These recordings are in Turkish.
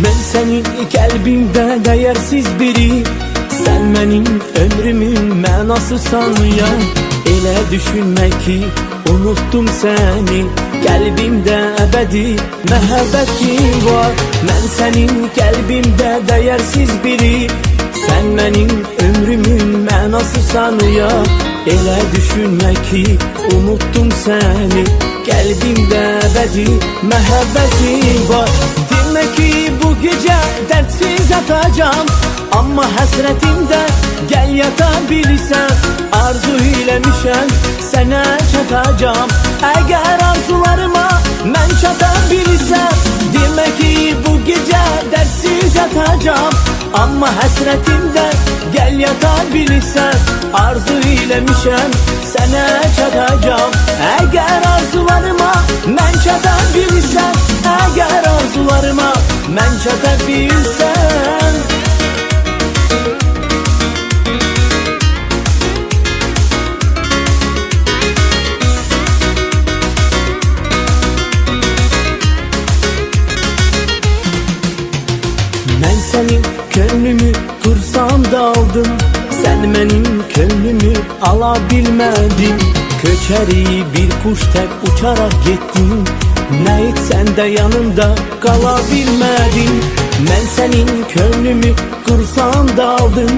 Ben senin kalbimde değersiz biri, sen benim ömrümün mənasısan ya. Elə düşünme ki unuttum seni, kalbimde ebedi məhəbbətin var. Ben senin kalbimde değersiz biri, sen benim ömrümün mənasısan ya. Elə düşünme ki unuttum seni, kalbimde ebedi məhəbbətin var. Demek ki bu gece dertsiz yatacağım, ama hasretimde gel yatabilirsen. Arzu eylemişem sana çatacağım, eğer arzularıma ben çatabilirsem. Demek ki bu gece dertsiz yatacağım, ama hasretimde gel yatabilirsen. Arzu eylemişem sana çatacağım, eğer arzularıma ben çatabilirsem. Eğer arzularıma ben çatabilsem. Ben senin gönlümü kursam da aldım, sen benim gönlümü alabilmedin. Köçeri bir kuş tek uçarak gittin, ne etsen de yanında kalabilmedin. Ben senin gönlümü kursam da aldım,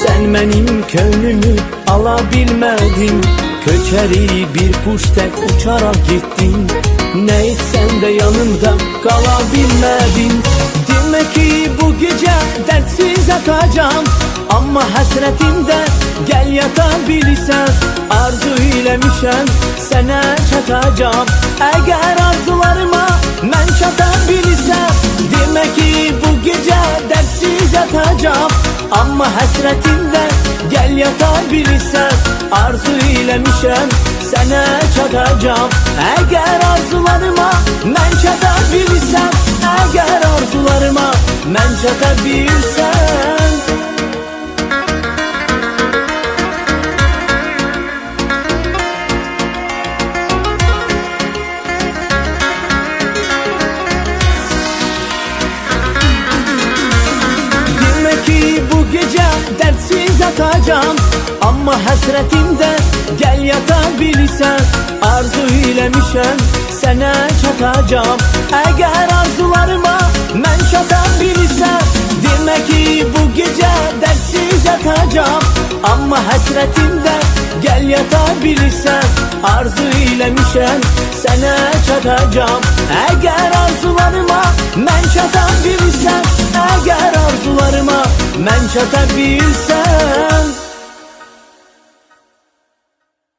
sen benim gönlümü alabilmedin. Köçeri bir kuş tek uçarak gittin, ne etsen de yanımda kalabilmedin. Demek ki bu gece dertsiz yatacağım, ama hasretimde gel yatabilirsen. Arzu eylemişem sana çatacağım, eğer arzularıma ben çatabilirsem. Demek ki bu gece dertsiz yatacağım, ama hasretimde gel yatabilirsen. Arzu eylemişem sana çatacağım, eğer arzularıma ben çatabilirsem. Eğer arzularıma ben çatabilirsem. Demek ki bu gece dertsiz yatacağım, ama hasretimde gel yatabilirsen. Arzu eylemişem sana çatacağım, eğer arzularıma ben çatabilirsem. Demek ki bu gece dertsiz yatacağım, ama hasretimde gel yatabilirsen. Arzu eylemişem sana çatacağım, eğer arzularıma ben çatabilirsem. Eğer arzularıma ben çatabilsem.